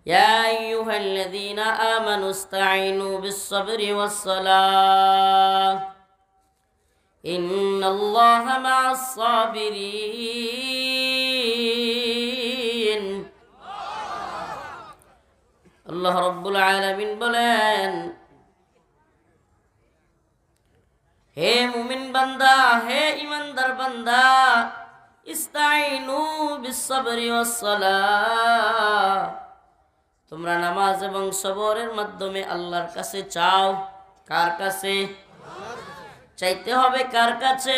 يا أيها الذين آمنوا استعينوا بالصبر والصلاة إن الله مع الصابرين আল্লাহ রাব্বুল আলামিন বলেন, হে মুমিন বান্দা, হে ইমানদার বান্দা, ইস্তাইনু বিসসবরি ওয়াসসালাহ, তোমরা নামাজ এবং সবরের মাধ্যমে আল্লাহর কাছে চাও। কার কাছে চাইতে হবে? কার কাছে?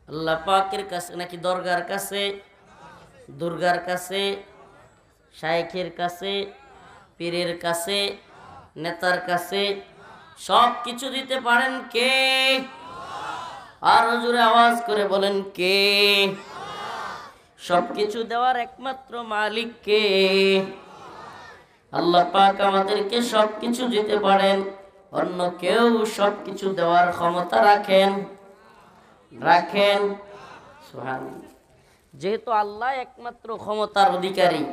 আল্লাহ পাকের কাছে নাকি দরগার কাছে, দুর্গার কাছে, শাইখের কাছে, পীরের কাছে, নেতার কাছে? সব কিছু দিতে পারেন কে? আর জোরে আওয়াজ করে বলেন কে? সবকিছু দেওয়ার একমাত্র মালিক কে? আল্লাহ পাক আমাদেরকে সবকিছু দিতে পারেন, অন্য কেউ সবকিছু দেওয়ার ক্ষমতা রাখেন? সুবহানাল্লাহ। যেহেতু আল্লাহ একমাত্র ক্ষমতার অধিকারী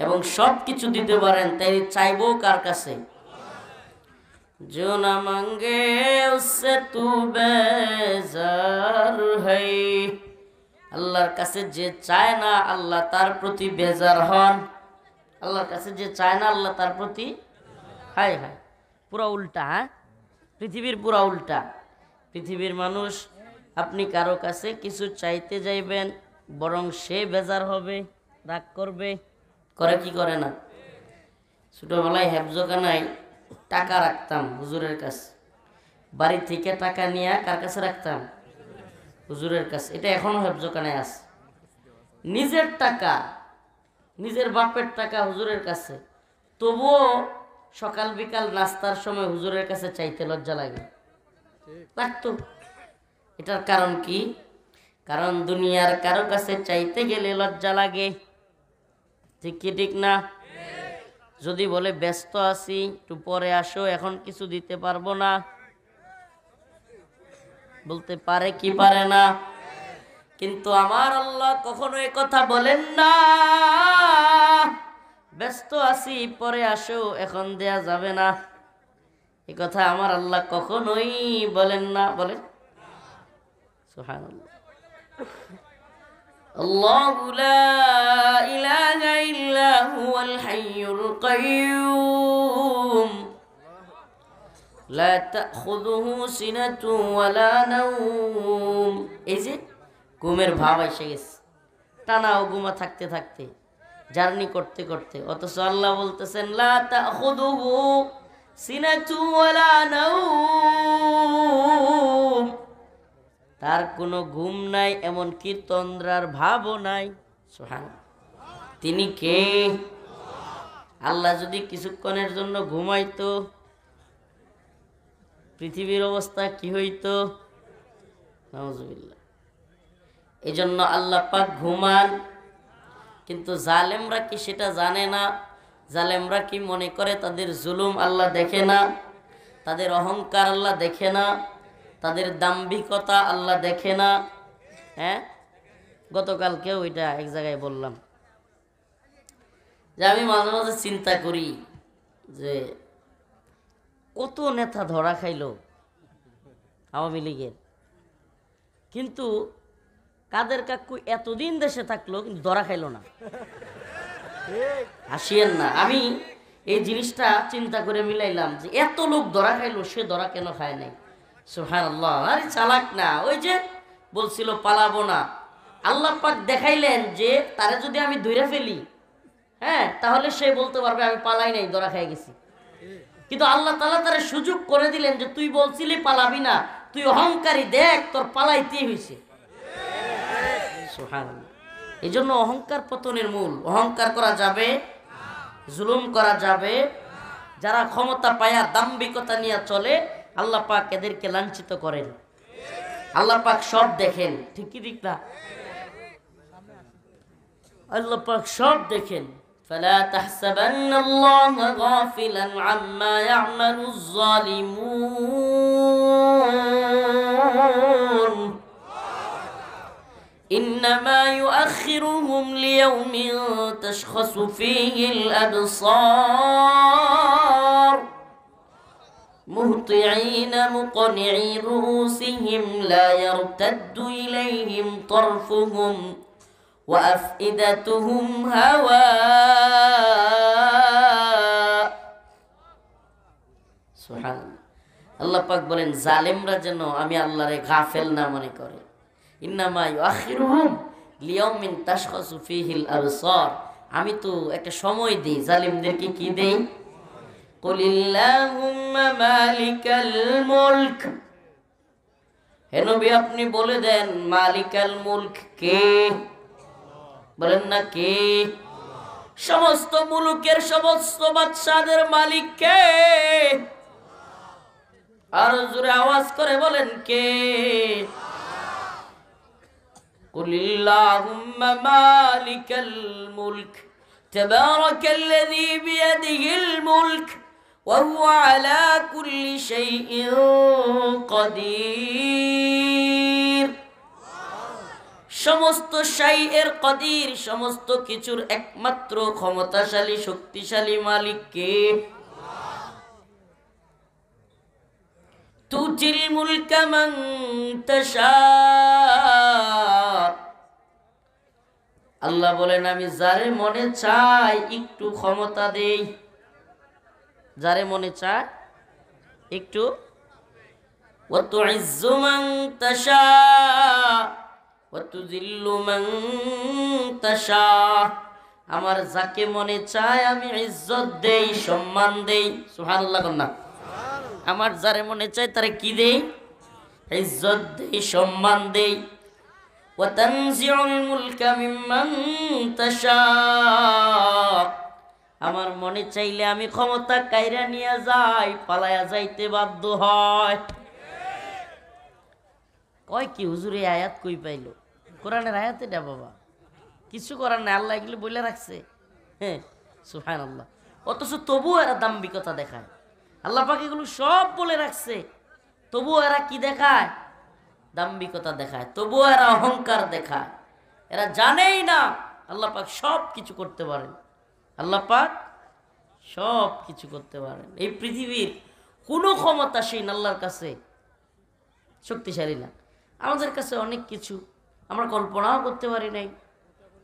এবং সবকিছু দিতে পারেন, তাই চাইবো কার কাছে? जो न मांगे उससे तू बेजार है, আল্লাহর কাছে যে চায় না আল্লাহ তার প্রতি বেজার হন। আল্লাহর কাছে যে চায় না আল্লাহ তার প্রতি হায় হায়, পুরা উল্টা। হ্যাঁ, পৃথিবীর পুরা উল্টা। পৃথিবীর মানুষ, আপনি কারো কাছে কিছু চাইতে যাইবেন, বরং সে বেজার হবে, রাগ করবে। করে কি করে না? ছোটবেলায় হেফজখানায় টাকা রাখতাম হুজুরের কাছে, বাড়ি থেকে টাকা নিয়ে কার কাছে রাখতাম? হুজুরের কাছে। এটা এখনো হেফজখানায় আছে। নিজের টাকা, নিজের বাপের টাকা হুজুরের কাছে, তবুও সকাল বিকাল নাস্তার সময় হুজুরের কাছে চাইতে লজ্জা লাগে, লাগতো। এটার কারণ কি? কারণ দুনিয়ার কারো কাছে চাইতে গেলে লজ্জা লাগে। ঠিক কি ঠিক না? যদি বলে ব্যস্ত আছি, একটু পরে আসো, এখন কিছু দিতে পারবো না, বলতে পারে কি পারে না? কিন্তু আমার আল্লাহ কখনো এ কথা বলেন না, ব্যস্ত আছি পরে আসো, এখন দেয়া যাবে না। এ কথা আমার আল্লাহ কখনোই বলেন না। বলেন সুবহানাল্লাহ। الله لا إله إلا هو الحي القيوم لا تأخذه سنة ولا نوم। এই যে ঘুমের ভাব এসে গেছে, টানা ও ঘুমা থাকতে থাকতে, জার্নি করতে করতে, অথচ আল্লাহ বলতেছেন লা তাখুযুহু সিনাতু ওয়ালা নাওম, তার কোনো ঘুম নাই, এমনকি তন্দ্রার ভাবও নাই। সুবহানাল্লাহ। তিনি কে? আল্লাহ যদি কিছুক্ষণের জন্য ঘুমাইতো, পৃথিবীর অবস্থা কি হইতো? নাউজুবিল্লাহ। এই জন্য আল্লাহ পাক ঘুমান, কিন্তু জালেমরা কি সেটা জানে না? জালেমরা কি মনে করে তাদের জুলুম আল্লাহ দেখে না? তাদের অহংকার আল্লাহ দেখে না? তাদের দাম্ভিকতা আল্লাহ দেখে না? হ্যাঁ, গতকালকেও ওইটা এক জায়গায় বললাম যে আমি মাঝে মাঝে চিন্তা করি যে কত নেতা ধরা খাইলো আওয়ামী লীগের, কিন্তু কাদের কাকু এতদিন দেশে থাকলো কিন্তু ধরা খাইলো না। হাসিয়েন না, আমি এই জিনিসটা চিন্তা করে মিলাইলাম যে এত লোক ধরা খাইলো, সে ধরা কেন খায় নাই? সুবহানাল্লাহ। আরে চালাক না, ওই যে বলছিল পালাবো না, আল্লাহ পাক দেখাইলেন যে তারে যদি আমি ধরে ফেলি, হ্যাঁ, তাহলে সে বলতে পারবে আমি পালাই নাই, ধরা খাই গেছি। কিন্তু আল্লাহ তাআলা তারে সুযোগ করে দিলেন যে তুই বলছিলি পালাবি না, তুই অহংকারী, দেখ তোর পালাইতেই হয়েছে। সুবহানাল্লাহ। এই জন্য অহংকার পতনের মূল। অহংকার করা যাবে, জুলুম করা যাবে। যারা ক্ষমতা পায়া দাম্ভিকতা নিয়ে চলে, আল্লাহ পাক এদেরকে লাঞ্ছিত করেন। আল্লাহ পাক সব দেখেন। ঠিক কি ঠিক না? আল্লাহ পাক সব দেখেন। فلا تحسبن الله غافلا عما يعمل الظالمون إنما يؤخرهم ليوم تشخص فيه الأبصار مهطعين مقنعي رؤوسهم لا يرتد إليهم طرفهم وأفئدتهم هواء سبحان الله আল্লাহ পাক বলেন জালেমরা যেন আমি আল্লাহরে গাফেল না মনে করে ইন্নামা ইউআখিরুহুম লিয়াউমিন তাশখাসু ফীহিল আবসার আমি তো একটা সময় দেই জালিমদেরকে কি দেই কুলিল্লাহুম্মা মালিকাল মুলক হে নবী আপনি বলে দেন মালিকাল মুলক কে বলেন না কে সমস্ত মুলুকের সমস্ত বাদশাদের মালিক কে আর জোরে আওয়াজ করে বলেন কে কুলিল্লাহুম্মা মালিকাল মুলক তাবারাকাল্লাযী বিয়াদিহিল মুলক ওয়া হুয়া আলা কুল্লি শাইইন কাদির সমস্ত শাইয়ের কাদির সমস্ত কিছুর একমাত্র ক্ষমতাশালী শক্তিশালী মালিক কে তুতিল মুলকা মান তাশা আল্লাহ বলেন আমি যারে মনে চাই একটু ক্ষমতা দেই যারে মনে চায় একটু ওয়া তুইজ্জু মান তাশা ওয়া তুযিল্লু মান তাশা আমার যাকে মনে চায় আমি ইজ্জত দেই সম্মান দেই সুবহানাল্লাহ কন্না আমার যারে মনে চায় তারে কি দেই ইজ্জত দেই সম্মান দেই ওয়া তানজিউল মুলকা মিম্মান তাশা আমার মনে চাইলে আমি ক্ষমতা কাইরা নিয়ে যাই পালায়া যাইতে বাধ্য হয় কয় কি হুজুরে আয়াত কই পাইলো কোরআনের আয়াত এটা বাবা কিছু করার নাই আল্লাহ এগুলো বলে রাখছে হ্যাঁ সুবহানাল্লাহ অথচ তবুও এরা দাম্ভিকতা দেখায় আল্লাহ পাক এগুলো সব বলে রাখছে তবুও এরা কি দেখায় দাম্ভিকতা দেখায় তবুও এরা অহংকার দেখায় এরা জানেই না আল্লাহ পাক সব কিছু করতে পারেন আল্লাহ পাক সব কিছু করতে পারেন এই পৃথিবীর কোনো ক্ষমতাসীন আল্লাহর কাছে শক্তিশালী না আমাদের কাছে অনেক কিছু আমরা কল্পনাও করতে পারি নাই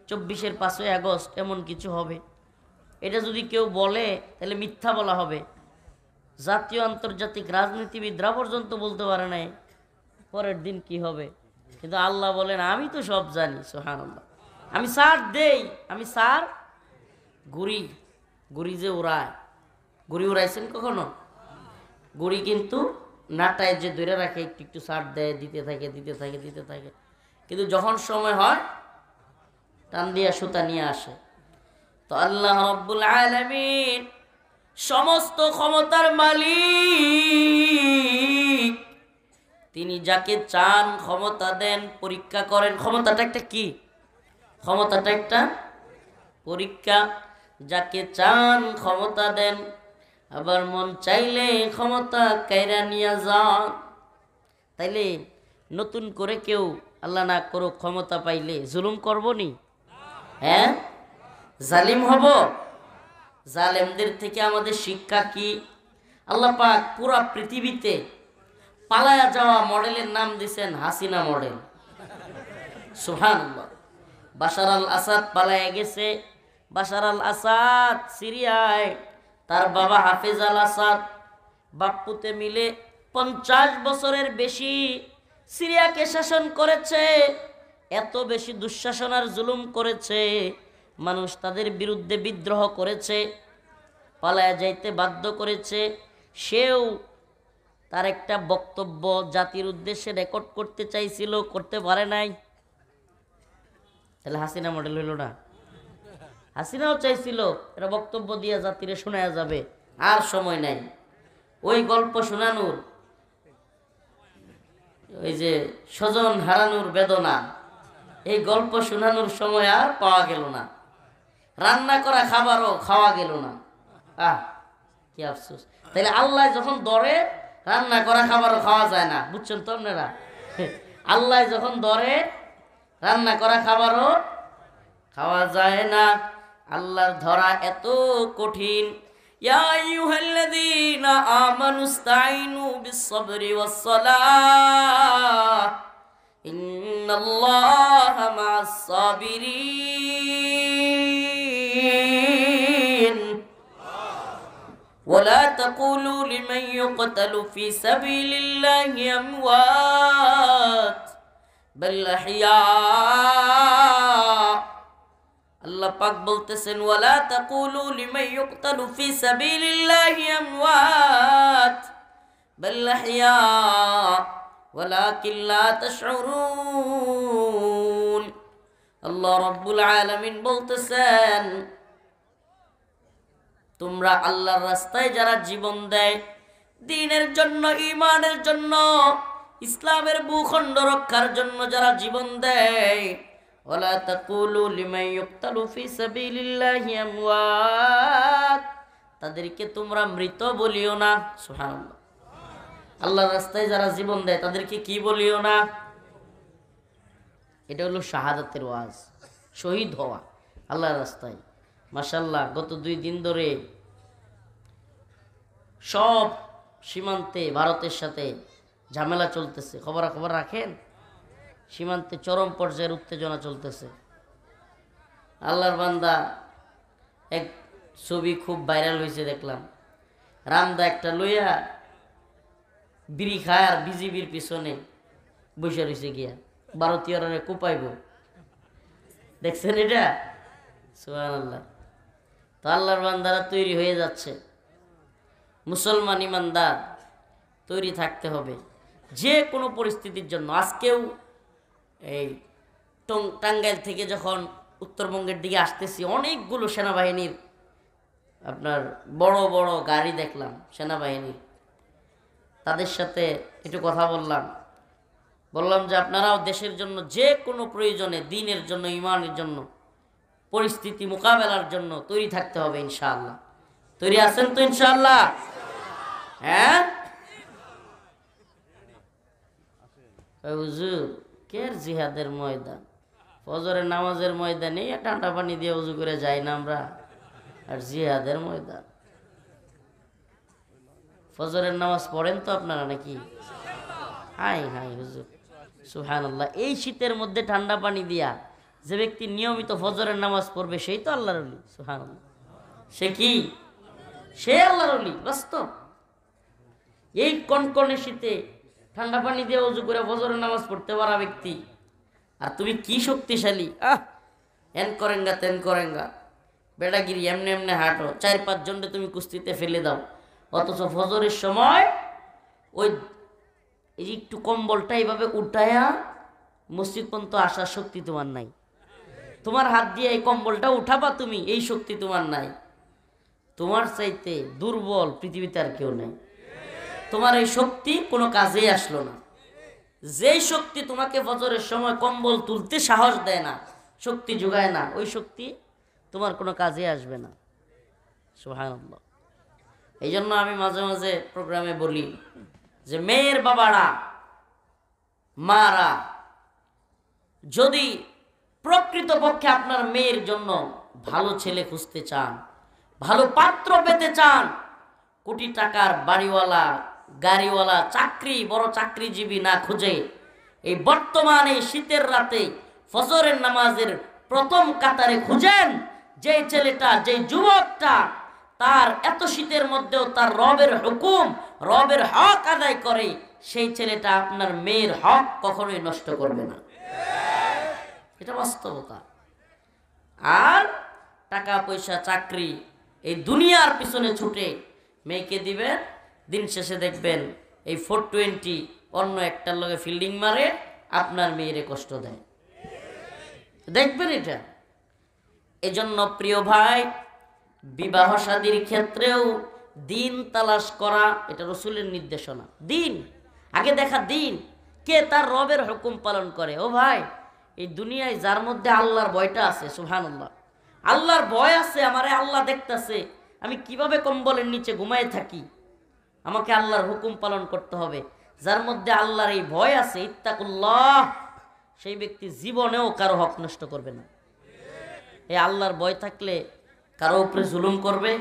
24-এর 5ই আগস্ট এমন কিছু হবে এটা যদি কেউ বলে তাহলে মিথ্যা বলা হবে জাতীয় আন্তর্জাতিক রাজনীতিবিদরা পর্যন্ত বলতে পারে নাই পরের দিন কি হবে কিন্তু আল্লাহ বলেন আমি তো সব জানি সুবহানাল্লাহ আমি সার দেই আমি সার গুড়ি যে উড়ায় গুড়ি উড়াইছেন কখনো গুড়ি কিন্তু নাটায় যে ধরে রাখে একটু একটু সার দেয় দিতে থাকে কিন্তু যখন সময় হয় টান দিয়া সুতা নিয়ে আসে তো আল্লাহ রাব্বুল আলামিন সমস্ত ক্ষমতার মালিক তিনি যাকে চান ক্ষমতা দেন পরীক্ষা করেন ক্ষমতাটা একটা কি ক্ষমতাটা একটা পরীক্ষা যাকে চান ক্ষমতা দেন আবার মন চাইলে ক্ষমতা কাইরা নিয়ে যান তাইলে নতুন করে কেউ আল্লাহ না করুক ক্ষমতা পাইলে জুলুম করবনি হ্যাঁ জালিম হব জালেমদের থেকে আমাদের শিক্ষা কি আল্লাহ পাক পুরা পৃথিবীতে পালায়া যাওয়া মডেলের নাম দিয়েছেন হাসিনা মডেল সুবহানাল্লাহ বাশার আল আসাদ পালায়া গেছে বাশার আল আসাদ সিরিয়ায় তার বাবা হাফেজ আল আসাদ বাপ্পুতে মিলে 50 বছরের বেশি সিরিয়াকে শাসন করেছে এত বেশি দুঃশাসন আর জুলুম করেছে মানুষ তাদের বিরুদ্ধে বিদ্রোহ করেছে পালায়া যাইতে বাধ্য করেছে সেও তার একটা বক্তব্য জাতির উদ্দেশ্যে রেকর্ড করতে চাইছিল করতে পারে নাই তাহলে হাসিনা মডেল হইল না হাসিনাও চাইছিল এটা বক্তব্য দিয়ে জাতিরে শোনা যাবে আর সময় নাই ওই গল্প শোনানোর ওই যে স্বজন হারানোর বেদনা এই গল্প শোনানোর সময় আর পাওয়া গেল না রান্না করা খাবারও খাওয়া গেল না কি আফসোস তাহলে আল্লাহ যখন ধরে রান্না করা খাবারও খাওয়া যায় না বুঝছেন তো আপনারা আল্লাহ যখন ধরে রান্না করা খাবারও খাওয়া যায় না। আল্লাহর ধরা এত কঠিন। ইয়া আইয়ুহাল্লাযীনা আমানুস্তাঈনু বিস-সাবরি ওয়াস-সালাহ ইন্নাল্লাহা মা'আস-সাবিরিন ওয়ালা তাকুলু লিমান ইউকতালু ফি সাবিলিল্লাহি আমওয়াত বাল আহইয়া। আল্লাহ পাক বলতেছেন ওয়ালা তাকুলু লিমান ইউকতালু ফি সাবিলিল্লাহি আমওয়াত বাল আহইয়া ওয়ালাকিন লা তাশউরুন। আল্লাহ রাব্বুল আলামিন বলতেছেন তোমরা আল্লাহর রাস্তায় যারা জীবন দেয়, দ্বীনের জন্য, ঈমানের জন্য, ইসলামের ভূখণ্ড রক্ষার জন্য যারা জীবন দেয়, ওয়ালা তাকুলু লিমান ইউকতালু ফি সাবিলিল্লাহি আমওয়াত, তাদেরকে তোমরা মৃত বলিও না। সুবহানাল্লাহ। আল্লাহর রাস্তায় যারা জীবন দেয় তাদেরকে কি বলিও না? এটা হলো শাহাদাতের ওয়াজ, শহীদ হওয়া আল্লাহর রাস্তায়। মাশাআল্লাহ, গত 2 দিন ধরে সব সীমান্তে ভারতের সাথে ঝামেলা চলতেছে। খবর রাখেন? সীমান্তে চরম পর্যায়ের উত্তেজনা চলতেছে। আল্লাহর বান্দা এক ছবি খুব ভাইরাল হয়েছে দেখলাম, রামদা একটা লইয়া বিড়ি খায় আর বিজিবির পিছনে বসে রয়েছে গিয়া, ভারতীয়রা কোপাইব। দেখছেন এটা? সুবহানাল্লাহ। তো আল্লাহর বান্দারা তৈরি হয়ে যাচ্ছে। মুসলমান ইমানদার তৈরি থাকতে হবে যে কোনো পরিস্থিতির জন্য। আজকেও এই টাঙ্গাইল থেকে যখন উত্তরবঙ্গের দিকে আসতেছি, অনেকগুলো সেনাবাহিনীর আপনার বড় বড় গাড়ি দেখলাম সেনাবাহিনীর। তাদের সাথে একটু কথা বললাম যে আপনারাও দেশের জন্য যে কোনো প্রয়োজনে, দ্বীনের জন্য, ঈমানের জন্য, পরিস্থিতি মোকাবেলার জন্য তৈরি থাকতে হবে ইনশাআল্লাহ। তৈরি আছেন তো ইনশাআল্লাহ? হ্যাঁ হুজুর, কের জিহাদের ময়দান, ফজরের নামাজের ময়দানে ঠান্ডা পানি দিয়ে উজু করে যাই না আমরা, আর জিহাদের ময়দান। ফজরের নামাজ পড়েন তো আপনারা নাকি? হাই হাই হুজুর, সুবহানাল্লাহ। এই শীতের মধ্যে ঠান্ডা পানি দিয়া যে ব্যক্তি নিয়মিত ফজরের নামাজ পড়বে সেই তো আল্লাহর ওলি। সুবহানাল্লাহ। সে কি? সে আল্লাহর ওলি বাস্তব। এই কনকনে শীতে ঠান্ডা পানি দিয়ে ওযু করে ফজরের নামাজ পড়তে পারা ব্যক্তি, আর তুমি কি শক্তিশালী! এন করেঙ্গা তেন করেঙ্গা, বেড়াগিরি, এমনি এমনি হাঁটো, 4-5 জনকে তুমি কুস্তিতে ফেলে দাও, অথচ ফজরের সময় ওই একটু কম্বলটা এইভাবে উঠায়া মসজিদ পর্যন্ত আসার শক্তি তোমার নাই। তোমার হাত দিয়ে এই কম্বলটা উঠাবা তুমি, এই শক্তি তোমার নাই। তোমার চাইতে দুর্বল পৃথিবীতে আর কেউ নেই। তোমার এই শক্তি কোনো কাজেই আসলো না। যেই শক্তি তোমাকে ফজরের সময় কম্বল তুলতে সাহস দেয় না, শক্তি যোগায় না, ওই শক্তি তোমার কোনো কাজে আসবে না। সুবহানাল্লাহ। এই জন্য আমি মাঝে মাঝে প্রোগ্রামে বলি যে মেয়ের বাবারা, মারা যদি প্রকৃতপক্ষে আপনার মেয়ের জন্য ভালো ছেলে খুঁজতে চান, ভালো পাত্র পেতে চান, কোটি টাকার বাড়িওয়ালা, গাড়িওয়ালা, চাকরি, বড় চাকরিজীবী না খুঁজে এই বর্তমানে শীতের রাতে ফজরের নামাজের প্রথম কাতারে খুঁজেন যে ছেলেটা, যে যুবকটা তার এত শীতের মধ্যেও তার রবের হুকুম, রবের হক আদায় করে, সেই ছেলেটা আপনার মেয়ের হক কখনোই নষ্ট করবে না। এটা বাস্তবতা। আর টাকা পয়সা, চাকরি, এই দুনিয়ার পিছনে ছুটে মেয়েকে দিবেন, দিন শেষে দেখবেন এই 420 অন্য একটার লগে ফিল্ডিং মারে, আপনার মেয়েরে কষ্ট দেয়, দেখবেন এটা। এজন্য প্রিয় ভাই, বিবাহ শাদীর ক্ষেত্রেও দিন তালাশ করা, এটা রাসূলের নির্দেশনা। দিন আগে দেখা, দিন কে তার রবের হুকুম পালন করে। ও ভাই, এই দুনিয়ায় যার মধ্যে আল্লাহর ভয়টা আছে, সুবহানাল্লাহ, আল্লাহর ভয় আছে, আমারে আল্লাহ দেখতেছে, আমি কিভাবে কম্বলের নিচে ঘুমায় থাকি, আমাকে আল্লাহর হুকুম পালন করতে হবে। যার মধ্যে আল্লাহর এই ভয় আছে, ইত্তাকুল্লাহ, সেই ব্যক্তি জীবনেও কারো হক নষ্ট করবে না। এই আল্লাহর ভয় থাকলে কারো উপরে জুলুম করবে?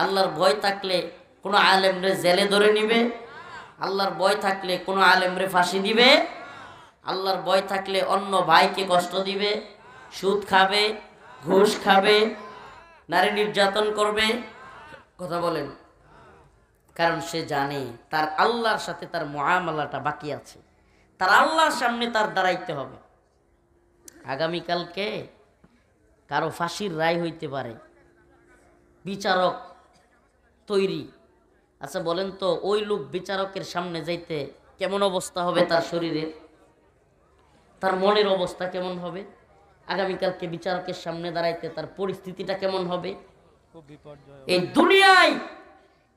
আল্লাহর ভয় থাকলে কোনো আলেমরে জেলে ধরে নিবে? আল্লাহর ভয় থাকলে কোনো আলেমরে ফাঁসি দিবে? আল্লাহর ভয় থাকলে অন্য ভাইকে কষ্ট দিবে? সুদ খাবে, ঘুষ খাবে, নারী নির্যাতন করবে? কথা বলেন। কারণ সে জানে তার আল্লাহর সাথে তার মুআমালাটা বাকি আছে, তার আল্লাহর সামনে তার দাঁড়াইতে হবে। আগামীকালকে কারো ফাঁসির রায় হইতে পারে, বিচারক তৈরি। আচ্ছা বলেন তো, ওই লোক বিচারকের সামনে যাইতে কেমন অবস্থা হবে তার শরীরের, তার মনের অবস্থা কেমন হবে? আগামীকালকে বিচারকের সামনে দাঁড়াইতে তার পরিস্থিতিটা কেমন হবে? এই দুনিয়ায়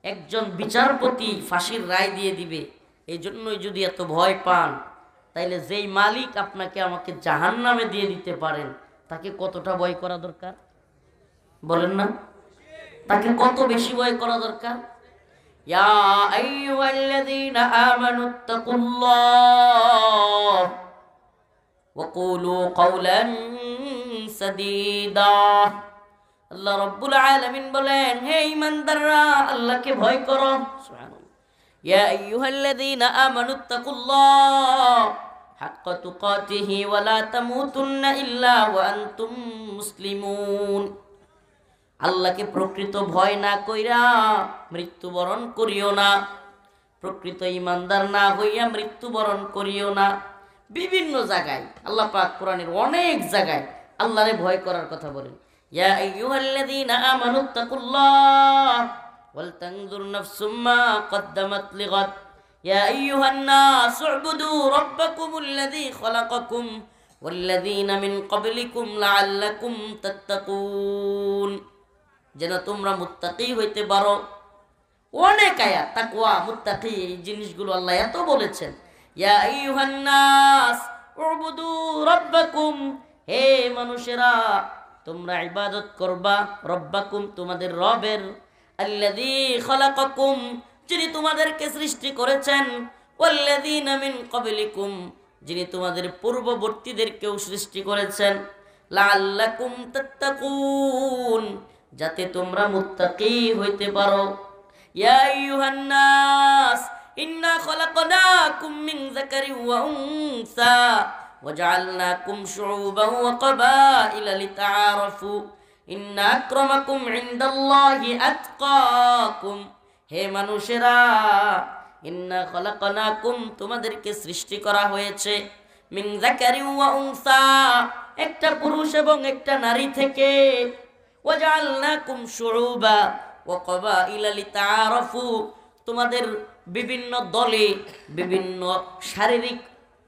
একজন বিচারপতি ফাঁসির রায় দিয়ে দিবে, এই জন্যই যদি এত ভয় পান, তাইলে যেই মালিক আপনাকে আমাকে জাহান্নামে দিয়ে দিতে পারেন, তাকে কতটা ভয় করা দরকার বলেন না? তাকে কত বেশি ভয় করা দরকার? ইয়া আইয়ুহাল্লাযীনা আমানুত্তাকুল্লাহ ওয়া কুলু কাওলান সাদীদা। আল্লাহ রাব্বুল আলামিন বলেন, হে ঈমানদাররা, আল্লাহকে ভয় করো। সুবহানাল্লাহ। ইয়া আইয়ুহাল্লাযীনা আমানুত্তাকুল্লাহ হাক্কা তুকাতিহি ওয়া লা তামুতুন্না ইল্লা ওয়া আনতুম মুসলিমুন। আল্লাহকে প্রকৃত ভয় না কইরা মৃত্যুবরণ করিও না, প্রকৃত ঈমানদার না হইয়া মৃত্যুবরণ করিও না। বিভিন্ন জায়গায় আল্লাহ পাক কোরআনের অনেক জায়গায় আল্লাহরে ভয় করার কথা বলেন। ইয়া আইয়ুহাল্লাযীনা আমানুত্তাকুল্লাহ ওয়াল তানজুর নাফসুম মা কদ্দামাত লিগাদ ইয়া আইয়ুহান নাস উ'বুদু রাব্বাকুমুল্লাযী খালাকাকুম ওয়াল্লাযীনা মিন ক্বাবলিকুম লাআল্লাকুম তাত্তাকুন। যেন তোমরা মুত্তাকি হইতে পারো। অনেক আয়াত তাকওয়া, মুত্তাকি, এই জিনিসগুলো আল্লাহ এত বলেছেন। ইয়া আইয়ুহান নাস উ'বুদু রাব্বাকুম, হে মানুষেরা তোমরা ইবাদত করবা, রব্বাকুম তোমাদের রবের, আল্লাযী খালাকাকুম যিনি তোমাদেরকে সৃষ্টি করেছেন, ওয়াল্লাযীনা মিন ক্বাবলিকুম যিনি তোমাদের পূর্ববর্তীদেরকেও সৃষ্টি করেছেন, লাআল্লাকুম তাত্তাকুন যাতে তোমরা মুত্তাকি হইতে পারো। ইয়া আইয়ুহান নাস ইন্না খালাকনাকুম মিন যাকারিন ওয়া উনসা ওয়াজআলনাকুম শুউবান ওয়া ক্বাবাইলা লিতাআরাফু ইন্না আকরামাকুম ইনদাল্লাহি আতকাকুম। হে মানুষেরা, ইন্না খালাকনাকুম তোমাদেরকে সৃষ্টি করা হয়েছে, মিন যাকারিন ওয়া উনসা একটা পুরুষ এবং একটা নারী থেকে, ওয়াজআলনাকুম শুউবা ওয়া ক্বাবাইলা লিতাআরাফু তোমাদের বিভিন্ন দলে বিভিন্ন শারীরিক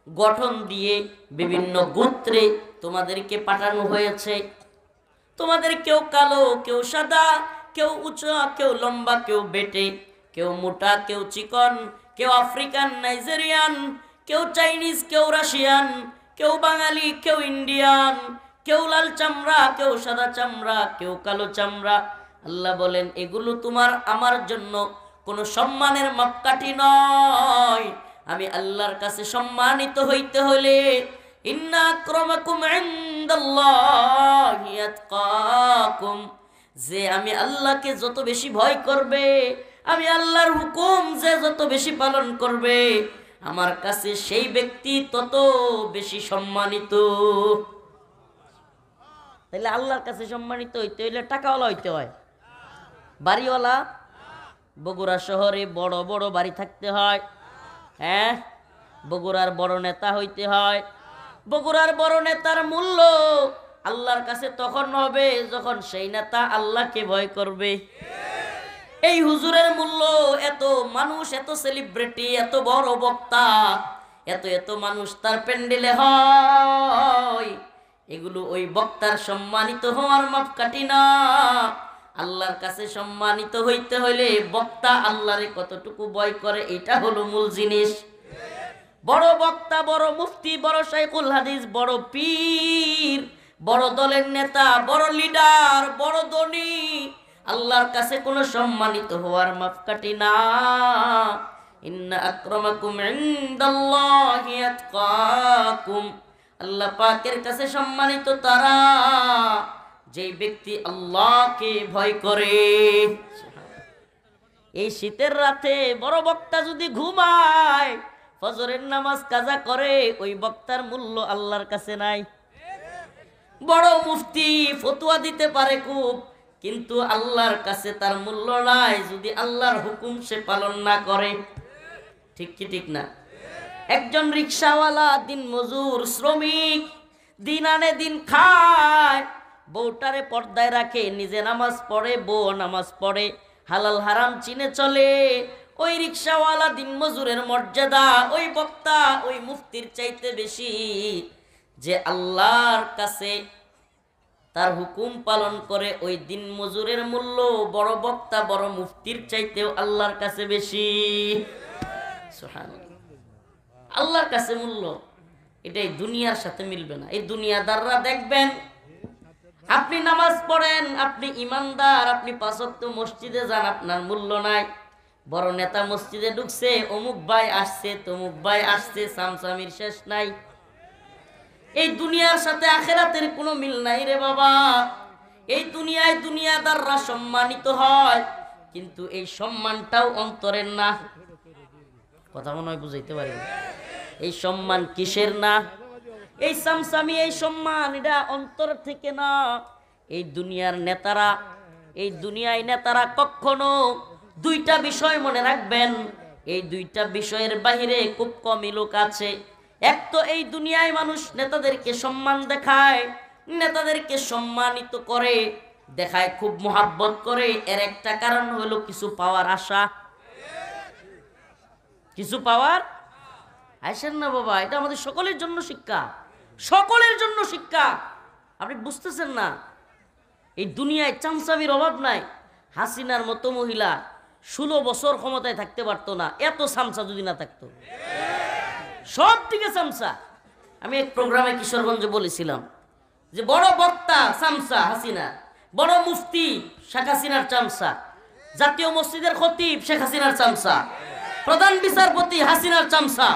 গঠন দিয়ে বিভিন্ন গোত্রে তোমাদেরকে পাঠানো হয়েছে। তোমাদের কেউ কালো, কেউ সাদা, কেউ উঁচা, কেউ লম্বা, কেউ বেটে, কেউ মোটা, কেউ চিকন, কেউ আফ্রিকান, নাইজেরিয়ান, কেউ চাইনিজ, কেউ রাশিয়ান, কেউ বাঙালি, কেউ ইন্ডিয়ান, কেউ লাল চামড়া, কেউ সাদা চামড়া, কেউ কালো চামড়া। আল্লাহ বলেন, এগুলো তোমার আমার জন্য কোনো সম্মানের মাপকাঠি নয়। আমি আল্লাহর কাছে সম্মানিত হইতে হলে ইন্না আকরামাকুম ইনদাল্লাহি আতকাকুম, যে আমি আল্লাহকে যত বেশি ভয় করবে, আমি আল্লাহর হুকুম যে যত বেশি পালন করবে, আমার কাছে সেই ব্যক্তি তত বেশি সম্মানিত। তাহলে আল্লাহর কাছে সম্মানিত হইতে হইলে টাকাওয়ালা হইতে হয়, বাড়িওয়ালা। বগুড়া শহরে বড় বড় বাড়ি থাকতে হয়, হ্যাঁ, বগুড়ার বড় নেতা হইতে হয়। বগুড়ার বড় নেতার মূল্য আল্লাহর কাছে তখন হবে যখন সেই নেতা আল্লাহকে ভয় করবে। এই হুজুরের মূল্য, এত মানুষ, এত সেলিব্রিটি, এত বড় বক্তা, এত এত মানুষ তার প্যান্ডেলে হয়, এগুলো ওই বক্তার সম্মানিত হওয়ার মাপকাঠি না। আল্লাহর কাছে সম্মানিত হইতে হইলে বক্তা আল্লাহরে কতটুকু ভয় করে, এটা হলো মূল জিনিস। বড় বক্তা, বড় মুফতি, বড় শাইখুল হাদিস, বড় পীর, বড় দলের নেতা, বড় লিডার, বড় ধনী, আল্লাহর কাছে কোনো সম্মানিত হওয়ার মাপকাঠি না। ইন্না আকরামাকুম ইনদাল্লাহি আতকাকুম, আল্লাহ পাকের কাছে সম্মানিত তারা যেই ব্যক্তি আল্লাহকে ভয় করে। এই শীতের রাতে বড় বক্তা যদি ঘুমায়, ফজরের নামাজ কাজা করে, ওই বক্তার মূল্য আল্লাহর কাছে নাই। বড় মুফতি ফতোয়া দিতে পারে খুব, কিন্তু আল্লাহর কাছে তার মূল্য নাই যদি আল্লাহর হুকুম সে পালন না করে। ঠিক কি ঠিক না? একজন রিকশাওয়ালা, দিন মজুর, শ্রমিক, দিন আনে দিন খায়, বউটারে পর্দায় রাখে, নিজে নামাজ পড়ে, বউ নামাজ পড়ে, হালাল হারাম চিনে চলে। ওই রিকশাওয়ালা দিন মজুরের মর্যাদা ওই বক্তা ওই মুফতির চাইতে বেশি। যে আল্লাহর কাছে তার হুকুম পালন করে, ওই দিন মজুরের মূল্য বড় বক্তা বড় মুফতির চাইতেও আল্লাহর কাছে বেশি। সুবহানাল্লাহ। আল্লাহর কাছে মূল্য, এটাই দুনিয়ার সাথে মিলবে না। এই দুনিয়াদাররা দেখবেন, আপনি নামাজ পড়েন, আপনি ইমানদার, আপনি পাঁচ ওয়াক্ত মসজিদে যান, আপনার মূল্য নাই। বড় নেতা মসজিদে ঢুকছে, অমুক ভাই আসছে, তমুক ভাই আসছে, সামসামির শেষ নাই। এই দুনিয়ার সাথে আখিরাতের কোনো মিল নাই রে বাবা। এই দুনিয়ায় দুনিয়াদাররা সম্মানিত হয়, কিন্তু এই সম্মানটাও অন্তরের না। কথা মনে হয় বুঝাইতে পারি। এই সম্মান কিসের না? এই সামসামি, এই সম্মান, এটা অন্তর থেকে না। এই দুনিয়ার নেতারা, এই দুনিয়ায় নেতারা কখনো দুইটা বিষয় মনে রাখবেন, এই দুইটা বিষয়ের বাহিরে খুব কমই লোক আছে। এক তো এই দুনিয়ায় মানুষ নেতাদেরকে সম্মান দেখায়, নেতাদেরকে সম্মানিত করে, দেখায়, খুব মোহাব্বত করে। এর একটা কারণ হলো কিছু পাওয়ার আশা। কিছু পাওয়ার আসেন না বাবা, এটা আমাদের সকলের জন্য শিক্ষা, সকলের জন্য শিক্ষা। আপনি বুঝতেছেন না? এই দুনিয়ায় চামচামির অভাব নাই। হাসিনার মতো মহিলা 16 বছর ক্ষমতায় থাকতে পারতো না, এত চামচা যদি না থাকতো। সব দিকে চামচা। আমি এক প্রোগ্রামে কিশোরগঞ্জে বলেছিলাম যে বড় বক্তা চামচা হাসিনা, বড় মুফতি শেখ হাসিনার চামচা, জাতীয় মসজিদের খতিব শেখ হাসিনার চামচা, প্রধান বিচারপতি হাসিনার চামচা,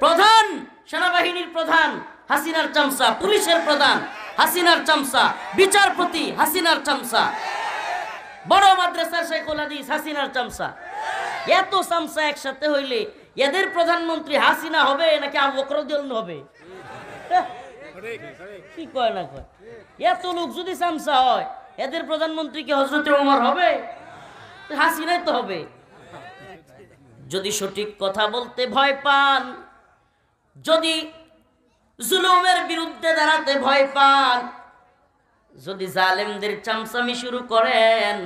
প্রধান সেনাবাহিনীর প্রধান হাসিনার চামচা, পুলিশের প্রধান হাসিনার চামচা, বিচারপতি হাসিনার চামচা, বড় মাদ্রাসার শেখুল হাদিস হাসিনার চামচা। এত চামচা একসাথে হইলে এদের প্রধানমন্ত্রী হাসিনা হবে নাকি আবু বকর রাদিয়াল্লাহু হবে? কি কয় না কয়? এত লোক যদি চামচা হয়, এদের প্রধানমন্ত্রী কি হযরত ওমর হবে? হাসিনাই তো হবে। যদি সঠিক কথা বলতে ভয় পান, যদি জুলুমের বিরুদ্ধে দাঁড়াতে ভয় পান, যদি জালেমদের চামচামি শুরু করেন,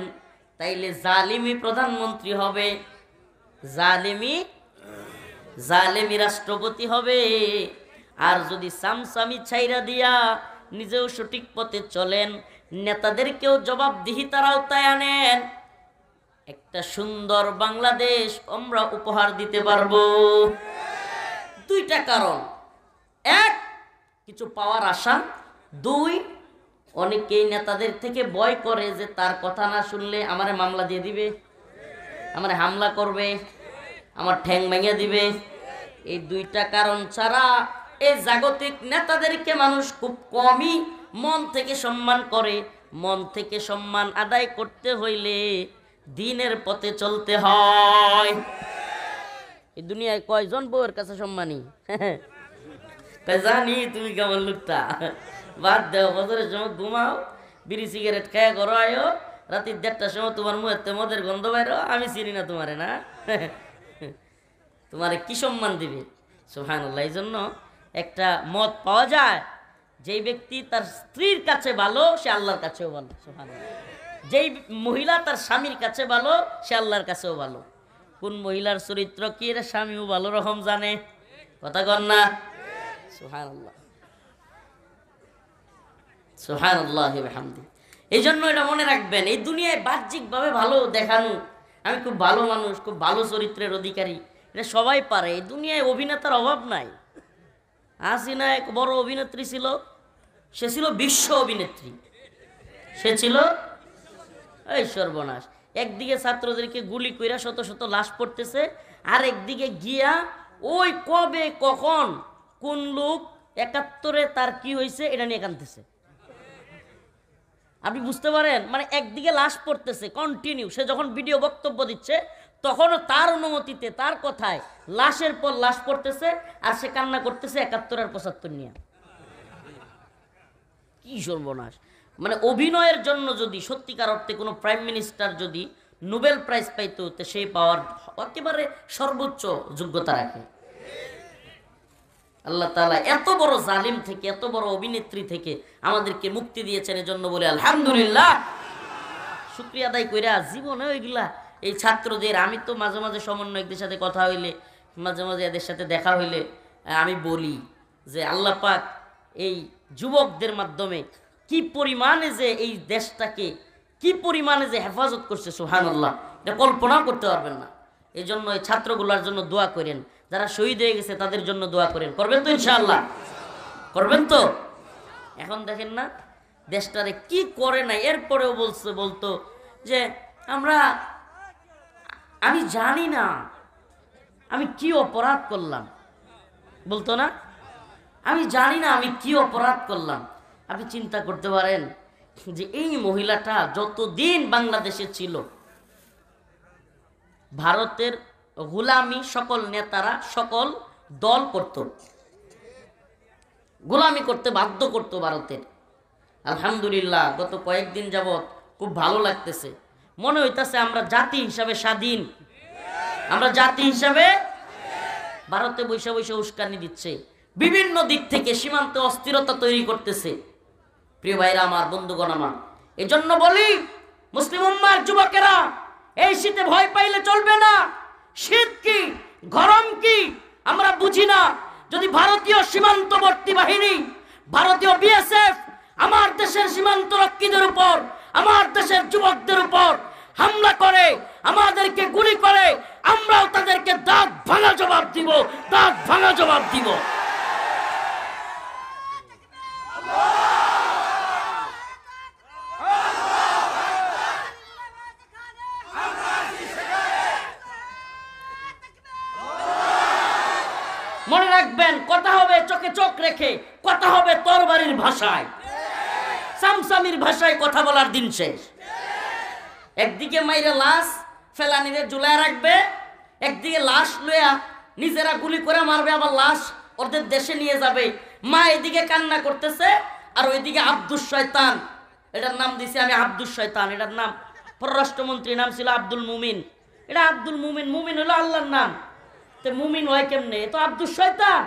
তাইলে জালিমি প্রধানমন্ত্রী হবে, জালেমি রাষ্ট্রপতি হবে। আর যদি চামচামি ছাইরা দিয়া নিজেও সঠিক পথে চলেন, নেতাদেরকেও জবাবদিহিতার আওতায় আনেন, একটা সুন্দর বাংলাদেশ আমরা উপহার দিতে পারবো। দুইটা কারণ, এক, কিছু পাওয়ার আশা, দুই, অনেকেই নেতাদের থেকে ভয় করে যে তার কথা না শুনলে আমারে মামলা দিয়ে দিবে, আমারে হামলা করবে, আমার ঠ্যাং ভেঙে দিবে। এই দুইটা কারণ ছাড়া এই জাগতিক নেতাদেরকে মানুষ খুব কমই মন থেকে সম্মান করে। মন থেকে সম্মান আদায় করতে হইলে দিনের পথে চলতে হয়। এই দুনিয়ায় কয়জন বউয়ের কাছে সম্মানী? জানি তুমি কেমন লোকটা, বাদ দেও, বছরের সময় ঘুমাও, বিড়ি সিগারেট খেয়ে করো, আয়ো রাতে 1:30টার সময় তোমার মুহেতে মদের গন্ধ বাইরো, আমি চিনি না তোমারে না। তোমারে কি সম্মান দিবে? সুবহানাল্লাহ। এই জন্য একটা মত পাওয়া যায়, যেই ব্যক্তি তার স্ত্রীর কাছে ভালো সে আল্লাহর কাছেও ভালো। সুবহানাল্লাহ। যেই মহিলা তার স্বামীর কাছে ভালো সে আল্লাহর কাছেও ভালো। কোন মহিলার চরিত্র কি এর স্বামীও ভালো রকম জানে। কথা কন না? সুবহানাল্লাহ, সুবহানাল্লাহ ওয়া বিহামদি। এই জন্য এটা মনে রাখবেন, এই দুনিয়ায় বাহ্যিকভাবে ভালো দেখানো, আমি খুব ভালো মানুষ, খুব ভালো চরিত্রের অধিকারী, এটা সবাই পারে। এই দুনিয়ায় অভিনেতার অভাব নাই। হাসিনা এক বড় অভিনেত্রী ছিল, সে ছিল বিশ্ব অভিনেত্রী, সে ছিল এই সর্বনাশ। একদিকে ছাত্রদেরকে গুলি কইরা শত শত লাশ পড়তেছে, আর একদিকে গিয়া ওই কবে কখন কোন লোক ৭১-এ তার কি হয়েছে এটা নিয়ে কাঁদতেছে। আপনি বুঝতে পারেন, মানে একদিকে লাশ পড়তেছে কন্টিনিউ, সে যখন ভিডিও বক্তব্য দিচ্ছে তখনও তার অনুমতিতে তার কথায় লাশের পর লাশ পড়তেছে, আর সে কান্না করতেছে ৭১ আর ৭৫ নিয়ে। কি সর্বনাশ! মানে অভিনয়ের জন্য যদি সত্যিকার অর্থে কোনো প্রাইম মিনিস্টার যদি নোবেল প্রাইজ পাইতো, তো সেই পাওয়ার একেবারে সর্বোচ্চ যোগ্যতা রাখে। আল্লাহ তাআলা এত বড় জালিম থেকে, এত বড় অভিনেত্রী থেকে আমাদেরকে মুক্তি দিয়েছেন, এজন্য বলে আলহামদুলিল্লাহ। শুকরিয়া আদায় কইরা জীবনে ওইগুলা এই ছাত্রদের, আমি তো মাঝে মাঝে সমন্বয়কদের সাথে কথা হইলে, মাঝে মাঝে এদের সাথে দেখা হইলে আমি বলি যে আল্লাহ পাক এই যুবকদের মাধ্যমে কি পরিমাণে যে এই দেশটাকে কি পরিমাণে যে হেফাজত করছে, সুবহানাল্লাহ, এটা কল্পনা করতে পারবেন না। এই জন্য এই ছাত্রগুলোর জন্য দোয়া করেন, যারা শহীদ হয়ে গেছে তাদের জন্য দোয়া করেন। করবেন তো ইনশাআল্লাহ? করবেন তো? এখন দেখেন না দেশটারে কি করে না, এরপরেও বলতো যে আমি জানি না আমি কি অপরাধ করলাম, বলতো না, আমি জানি না আমি কি অপরাধ করলাম। আপনি চিন্তা করতে পারেন যে এই মহিলাটা যতদিন বাংলাদেশে ছিল, ভারতের গোলামি সকল নেতারা সকল দল করত, গোলামি করতে বাধ্য করত ভারতের। আলহামদুলিল্লাহ গত কয়েকদিন যাবৎ খুব ভালো লাগতেছে, মনে হইতেছে আমরা জাতি হিসাবে স্বাধীন, আমরা জাতি হিসাবে। ভারতে বৈশা বৈশা উস্কানি দিচ্ছে, বিভিন্ন দিক থেকে সীমান্তে অস্থিরতা তৈরি করতেছে। প্রিয় ভাইরা আমার, বন্ধুগণ আমার, এই জন্য বলি মুসলিম উম্মার যুবকেরা, এই শীতে ভয় পাইলে চলবে না। শীত কি গরম কি আমরা বুঝি না। যদি ভারতীয় সীমান্তবর্তী বাহিনী, ভারতীয় বিএসএফ আমার দেশের সীমান্ত রক্ষীদের উপর, আমার দেশের যুবকদের উপর হামলা করে, আমাদেরকে গুলি করে, আমরাও তাদেরকে দাঁত ভাঙা জবাব দিব, দাঁত ভাঙা জবাব দিব। মনে রাখবেন, কথা হবে চোখে চোখ রেখে, কথা হবে তরবারির ভাষায়, সামসামির ভাষায় কথা বলার দিন শেষ। একদিকে মাইরে লাশ ফেলানিরে ঝুলায় রাখবে, একদিকে লাশ লইয়া নিজেরা গুলি করে মারবে, আবার লাশ ওদের দেশে নিয়ে যাবে। মা এদিকে কান্না করতেছে, আর ওইদিকে আব্দুস শয়তান, এটার নাম দিছি আমি আব্দুস শয়তান, এটার নাম পররাষ্ট্রমন্ত্রীর নাম ছিল আব্দুল মুমিন। এটা আব্দুল মুমিন, মুমিন হলো আল্লাহর নাম, তো মুমিন হয় কেমনে? এ তো আব্দুস শয়তান।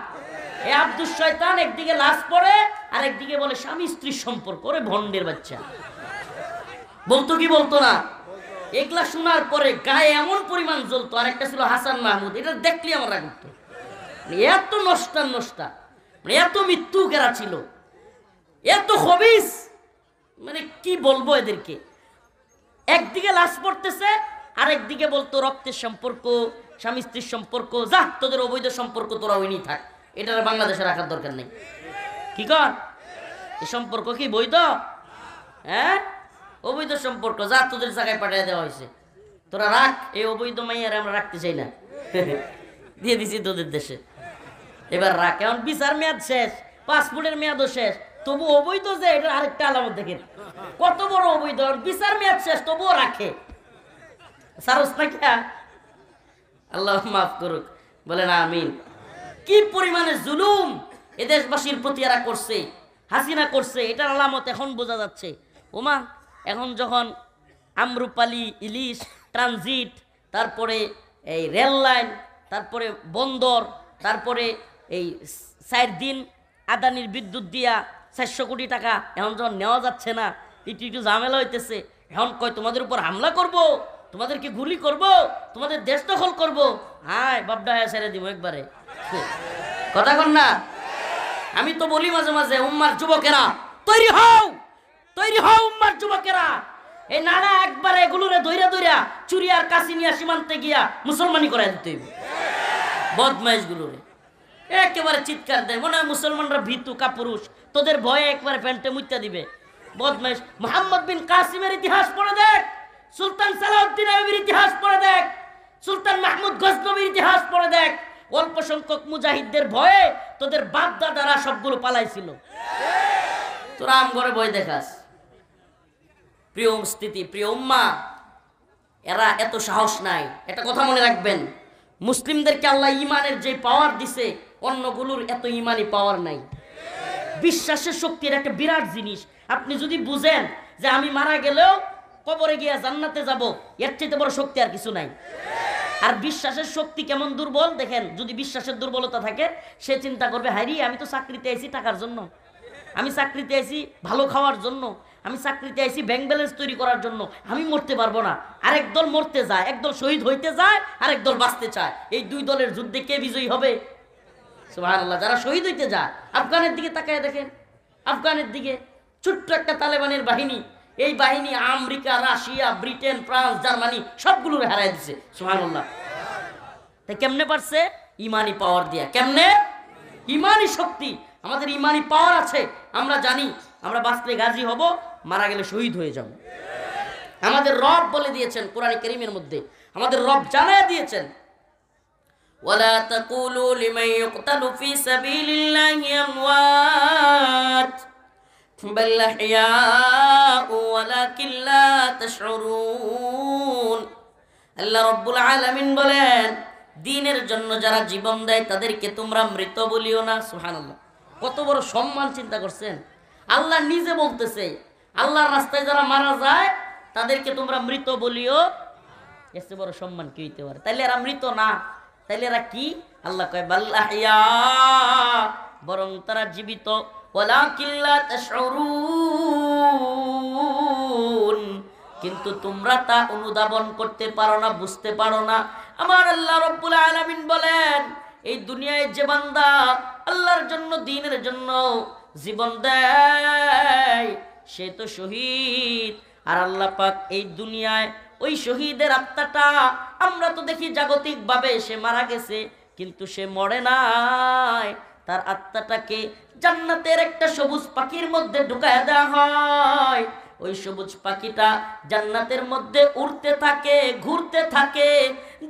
এই আব্দুস শয়তান একদিকে লাশ পড়ে, আর একদিকে বলে স্বামী স্ত্রীর সম্পর্ক। ওরে ভন্ডের বাচ্চা, বলতো কি বলতো না? এগুলা শোনার পরে গায়ে এমন পরিমাণ জ্বলতো। আর একটা ছিল হাসান মাহমুদ, এটা দেখলে আমার রাগ উঠতো। এত নষ্টা, মানে এত মৃত্যু কেরা ছিল, এত খবিস, মানে কি বলবো এদেরকে। একদিকে লাশ পড়তেছে, আর একদিকে বলতো রক্তের সম্পর্ক, স্বামী স্ত্রীর সম্পর্ক, যা তোদের অবৈধ সম্পর্ক তোরা ওইনি থাক, এটা বাংলাদেশে রাখার দরকার নেই। কি কর এই সম্পর্ক কি বৈধ? হ্যাঁ, অবৈধ সম্পর্ক, যা তোদের জায়গায় পাঠিয়ে দেওয়া হয়েছে, তোরা রাখ। এই অবৈধ মাইয়ারে আমরা রাখতে চাই না, দিয়ে দিছি তোদের দেশে, এবার রাখ। এখন বিচার মেয়াদ শেষ, পাসপোর্টের মেয়াদও শেষ, তবু অবৈধ যে, এটা আরেকটা আলামত দেখেন কত বড় অবৈধ। বিচার মেয়াদ শেষ তবুও রাখে, সারস না কে? আল্লাহ মাফ করুক, বলেন আমিন। কি পরিমাণে জুলুম এ দেশবাসীর প্রতি এরা করছে, হাসিনা করছে, এটার আলামত এখন বোঝা যাচ্ছে। ওমা, এখন যখন আমরুপালি, ইলিশ ট্রানজিট, তারপরে এই রেল লাইন, তারপরে বন্দর, তারপরে এই 4 দিন আদানির বিদ্যুৎ দিয়া 400 কোটি টাকা এখন যখন নেওয়া যাচ্ছে না, একটু ঝামেলা হইতেছে। এখন কয় তোমাদের উপর হামলা করব, তোমাদেরকে গুলি করব, তোমাদের দেশ দখল করব। হায় বাপডা হ্যাঁ ছেড়ে দিব একবারে, কথা কন না? আমি তো বলি মাঝে মাঝে, উম্মার যুবকেরা তৈরি হও, তৈরি হও উম্মার যুবকেরা। এই নানা একবারে এগুলোরে দইরা দইরা চুরি আর কাশি নিয়ে সীমান্তে গিয়া মুসলমানি করাই দিতে হইব। বদমাইশ গুলোরে একেবারে চিৎকার দেয়, মনে হয় মুসলমানরা ভীতু কাপুরুষ, তোদের ভয়ে একবারে প্যান্টে মুত্যা দিবে। বদমাইশ। মোহাম্মদ বিন কাসিমের ইতিহাস পড়ে দেখ, সুলতান সালাউদ্দিন আইয়ুবীর ইতিহাস পড়ে দেখ, সুলতান মাহমুদ গজনবীর ইতিহাস পড়ে দেখ, অল্প সংখ্যক মুজাহিদদের ভয়ে তোদের বাপ দাদারা সবগুলো পালাইছিল। তোরা আম করে বই দেখাস। প্রিয় উপস্থিতি, প্রিয় উম্মা, এরা এত সাহস নাই, এটা কথা মনে রাখবেন। মুসলিমদেরকে আল্লাহ ইমানের যে পাওয়ার দিছে, অন্যগুলোর এত ইমানি পাওয়ার নাই। বিশ্বাসের শক্তির একটা বিরাট জিনিস। আপনি যদি বুঝেন যে আমি মারা গেলেও কবরে গিয়া জান্নাতে যাব, এর চাইতে বড় শক্তি আর কিছু নাই। আর বিশ্বাসের শক্তি কেমন দুর্বল দেখেন। যদি বিশ্বাসের দুর্বলতা থাকে, সে চিন্তা করবে, হাইরি আমি তো চাকরিতে আইছি টাকার জন্য, আমি চাকরিতে আইছি ভালো খাওয়ার জন্য, আমি চাকরিতে আইছি ব্যাংক ব্যালেন্স তৈরি করার জন্য, আমি মরতে পারবো না। আর একদল মরতে যায়, একদল শহীদ হইতে যায়, আর একদল বাঁচতে চায়। এই দুই দলের যুদ্ধে কে বিজয়ী হবে? সুবহানাল্লাহ। যারা শহীদ হইতে যায়, আফগানের দিকে তাকায় দেখেন, আফগানের দিকে ছোট্ট একটা তালেবানের বাহিনী, এই বাহিনী America, Russia, Britain, France, Germany সবগুলো হারাই দিছে। সুবহানাল্লাহ। তাই কেমনে পারছে? ইমানি পাওয়ার দিয়া। কেমনে? ইমানি শক্তি। আমাদের ইমানি পাওয়ার আছে। আমরা জানি আমরা বাঁচলে গাজী হব, মারা গেলে শহীদ হয়ে যাব। আমাদের রব বলে দিয়েছেন কোরআন কারীমের মধ্যে, আমাদের রব জানায় দিয়েছেন, ওয়ালা তাকুলু লিমান ইউকতালু ফি সাবিলিল্লাহি আমওয়াত বাল আহইয়াউ ওয়ালাকিন লা তাশউরুন। আল্লাহ রাব্বুল আলামিন বলেন, দ্বীনের জন্য যারা জীবন দেয় তাদেরকে তোমরা মৃত বলিও না। সুবহানাল্লাহ। কত বড় সম্মান চিন্তা করছেন। আল্লাহ নিজে বলতেছে, আল্লাহর রাস্তায় যারা মারা যায় তাদেরকে তোমরা মৃত বলিও। এসে বড় সম্মান কি হইতে পারে? তাইলে এরা মৃত না, তাইলে এরা কি? আল্লাহ কয় বাল আহইয়া, বরং তারা জীবিত। ওয়ালাকিন লা তাশউরুন, কিন্তু তোমরা তা অনুধাবন করতে পারো না, বুঝতে পারো না। আমার আল্লাহ রাব্বুল আলামিন বলেন, এই দুনিয়ায় যে বান্দা আল্লাহর জন্য, দ্বীনের জন্য জীবন দেয়, সে তো শহীদ। আর আল্লাহ পাক এই দুনিয়ায় ওই শহীদের আত্মাটা, আমরা তো দেখি জাগতিকভাবে সে মারা গেছে, কিন্তু সে মরে নাই। তার আত্মাটাকে জান্নাতের একটা সবুজ পাখির মধ্যে ঢুকায় দেওয়া হয়। ওই সবুজ পাখিটা জান্নাতের মধ্যে উড়তে থাকে, ঘুরতে থাকে,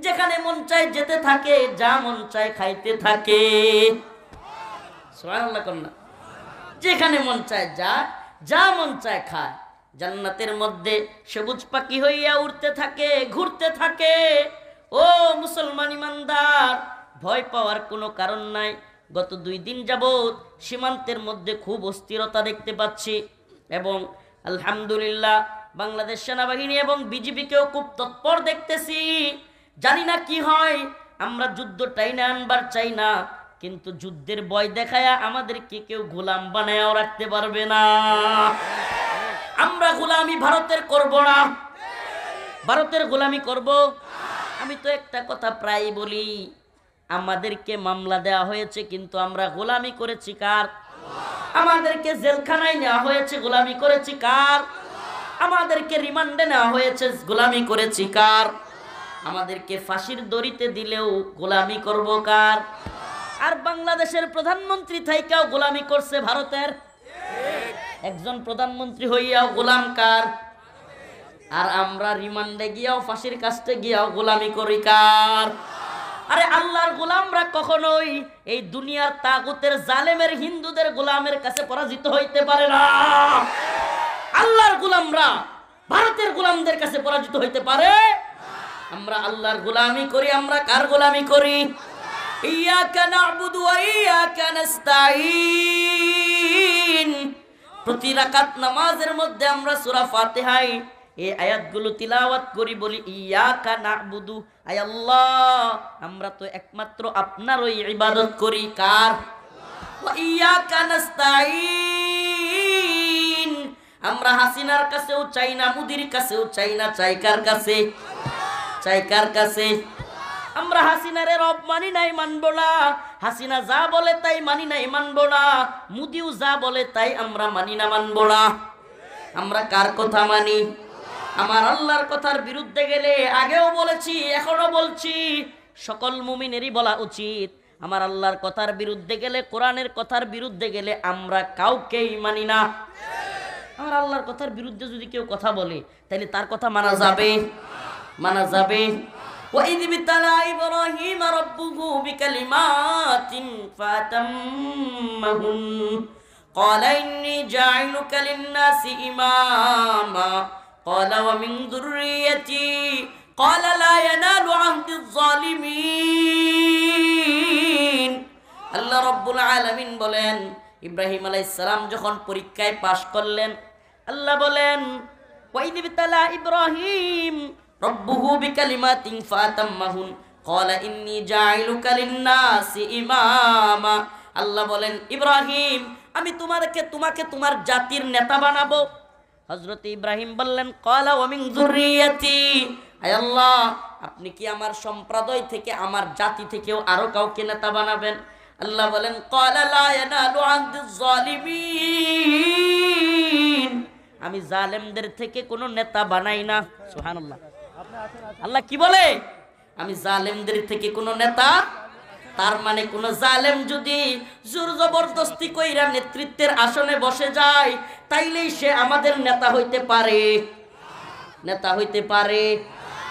যেখানে মন চায় যেতে থাকে, যা মন চায় খাইতে থাকে। সুবহানাল্লাহ কন্যা। যেখানে মন চায় যায়, যা মন চায় খায়। জান্নাতের মধ্যে সবুজ পাখি হইয়া উড়তে থাকে, ঘুরতে থাকে। ও মুসলমান ইমানদার, ভয় পাওয়ার কোনো কারণ নাই। গত 2 দিন যাবত সীমান্তের মধ্যে খুব অস্থিরতা দেখতে পাচ্ছি, এবং আলহামদুলিল্লাহ বাংলাদেশ সেনাবাহিনী এবং বিজিবিকেও খুব তৎপর দেখতেছি। জানি না কি হয়। আমরা যুদ্ধ টাইনা আনবার চাই না, কিন্তু যুদ্ধের ভয় দেখায়া আমাদেরকে কেউ গোলাম বানায়াও রাখতে পারবে না। আমরা গোলামি ভারতের করব না। ভারতের গোলামি করব? আমি তো একটা কথা প্রায় বলি, আমাদেরকে মামলা দেওয়া হয়েছে, কিন্তু আমরা গোলামি করেছি কার? আমাদেরকে জেলখানায় নেওয়া হয়েছে, গোলামি করেছি কার? আমাদেরকে রিমান্ডে নেওয়া হয়েছে, গোলামি করেছি কার? আমাদেরকে ফাঁসির দড়িতে দিলেও গোলামি করব কার? আর বাংলাদেশের প্রধানমন্ত্রী থাইকাও গোলামি করছে ভারতের। একজন প্রধানমন্ত্রী হইয়াও গোলাম কার? আর আমরা রিমান্ডে গিয়াও, ফাঁসির কাস্টে গিয়াও গোলামি করি কার? আরে আল্লাহর গোলামরা কখনোই এই দুনিয়ার তাগুতের, জালেমের, হিন্দুদের গোলামের কাছে পরাজিত হইতে পারে না। আল্লাহর গোলামরা ভারতের গোলামদের কাছে পরাজিত হইতে পারে? আমরা আল্লাহর গোলামি করি। আমরা কার গোলামি করি? ইয়াকা না'বুদু ওয়া ইয়াকা নাস্তাঈন। প্রতি রাকাত নামাজের মধ্যে আমরা সূরা ফাতিহায় এই আয়াতগুলো তিলাওয়াত করি, বলি ইয়াকা না'বুদু, আয় আল্লাহ আমরা তো একমাত্র আপনারই ইবাদত করি। কার? ওয়া ইয়াকা নাস্তাঈন। আমরা হাসিনার কাছেও চাই না, মুদির কাছেও চাই না, চাই কার কাছে? চাই কার কাছে? আমরা হাসিনারে রব মানি নাই, মানব না। হাসিনা যা বলে তাই মানি নাই, মানব না। মুদিও যা বলে তাই আমরা মানি না, মানব না। আমরা কার কথা মানি? আমার আল্লাহর কথার বিরুদ্ধে গেলে, আগেও বলেছি এখনো বলছি, সকল মুমিনেরই বলা উচিত, আমার আল্লাহর কথার বিরুদ্ধে গেলে, কোরআনের কথার বিরুদ্ধে গেলে আমরা কাউকেই মানি না। আমার আল্লাহর কথার বিরুদ্ধে যদি কেউ কথা বলে, তাহলে তার কথা মানা যাবে? মানা যাবে? وإذ ابتلى إبراهيم ربه بكلمات فأتمهن قال إني جاعلك للناس إماما قال ومن ذريتي قال لا ينال عهد الظالمين আল্লাহ রাব্বুল আলামিন বলেন ইব্রাহিম আলাইহিস সালাম যখন পরীক্ষায় পাশ করলেন আল্লাহ বলেন ওয়াইদ বিতালা ইব্রাহিম রাব্বুহু বিকালিমাতিন ফাতাম্মাহুন ক্বালা ইন্নী জাইলুকা লিন-নাসি ইমামা আল্লাহ বলেন ইব্রাহিম আমি তোমাকে তোমার জাতির নেতা বানাবো হযরত ইব্রাহিম বললেন ক্বালা ওয়া মিন যুররিয়াতি আয় আল্লাহ আপনি কি আমার সম্প্রদায় থেকে আমার জাতি থেকেও আরো কাউকে নেতা বানাবেন আল্লাহ বলেন ক্বালা লা ইয়ানালু আহদিজ জালিমিন আমি জালেমদের থেকে কোনো নেতা বানাই না সুবহানাল্লাহ আল্লাহ কি বলে আমি জালেমদের থেকে কোনো নেতা তার মানে কোন জালেম যদি জোর জবরদস্তি কইরা নেতৃত্বের আসনে বসে যায় তাইলেই সে আমাদের নেতা হইতে পারে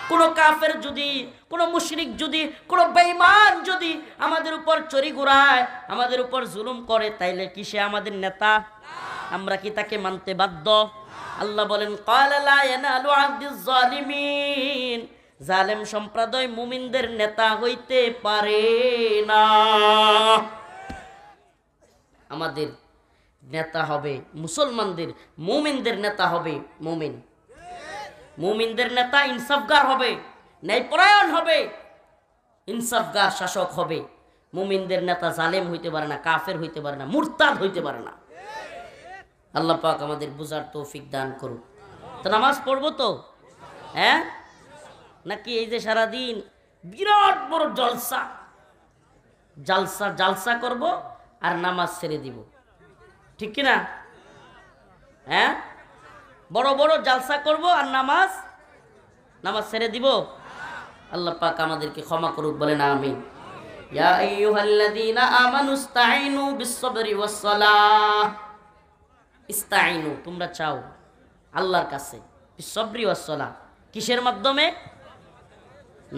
কোন কাফের যদি কোন মুশরিক যদি কোন বেঈমান যদি আমাদের উপর চড়ি ঘুরায় আমাদের উপর জুলুম করে তাইলে কি সে আমাদের নেতা আমরা কি তাকে মানতে বাধ্য আল্লাহ বলেন ক্বালা লা ইয়ানালু আহদিজ জালিমিন জালেম সম্প্রদায় মুমিনদের নেতা হইতে পারে না আমাদের নেতা হবে মুসলমানদের মুমিনদের নেতা হবে মুমিনদের নেতা ইনসাফগার হবে ন্যায়পরায়ণ হবে ইনসাফগার শাসক হবে মুমিনদের নেতা জালেম হইতে পারে না কাফের হইতে পারে না মুরতাদ হইতে পারে না আল্লাহ পাক আমাদের বুঝার তৌফিক দান করুন তো নামাজ পড়বো তো হ্যাঁ নাকি এই যে সারাদিন বিরাট বড় জালসা করব আর নামাজ ছেড়ে দিব ঠিক কিনা হ্যাঁ বড় বড় জালসা করব আর নামাজ ছেড়ে দিব আল্লাহ পাক আমাদেরকে ক্ষমা করুক বলেন আমিন ইয়া আইয়ুহাল্লাযীনা আমানুস্তাঈনু বিস-সাবরি ওয়াস-সালাহ ইস্তাঈনু তোমরা চাও আল্লাহর কাছে বিস-সাবরি ওয়াস-সালাহ কিসের মাধ্যমে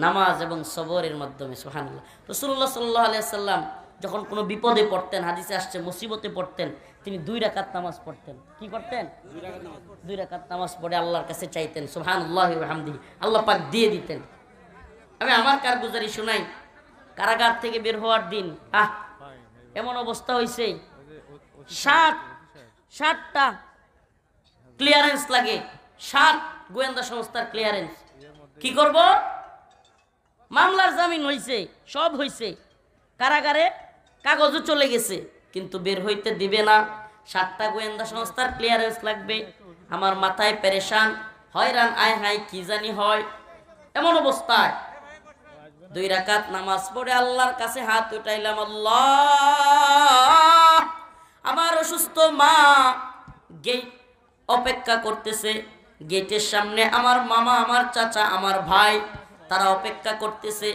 নামাজ এবং সবরের মাধ্যমে সুবহানাল্লাহ রাসূলুল্লাহ সাল্লাল্লাহু আলাইহি সাল্লাম যখন কোনো বিপদে পড়তেন হাদিসে আসছে মুসিবতে পড়তেন তিনি 2 রাকাত নামাজ পড়তেন কি করতেন 2 রাকাত নামাজ পড়ে আল্লাহর কাছে চাইতেন সুবহানাল্লাহি ওয়া বিহামদিহি আল্লাহ পাক দিয়ে দিতেন আমি আমার কারগুজারি শুনাই কারাগার থেকে বের হওয়ার দিন এমন অবস্থা হইছে 60টা ক্লিয়ারেন্স লাগে 60 গোয়েন্দা সংস্থার ক্লিয়ারেন্স কি করব মামলার জামিন হইছে সব হইছে কারাগারে কাগজও চলে গেছে কিন্তু বের হইতে দিবে না 7টা গোয়েন্দা সংস্থার ক্লিয়ারেন্স লাগবে আমার মাথায় পেরেশান হয়রান আয় হাই কি জানি হয় এমন অবস্থায় 2 রাকাত নামাজ পড়ে আল্লাহর কাছে হাত উঠাইলাম আল্লাহ আমার অসুস্থ মা গেট অপেক্ষা করতেছে গেটের সামনে আমার মামা আমার চাচা আমার ভাই তারা অপেক্ষা করতেছে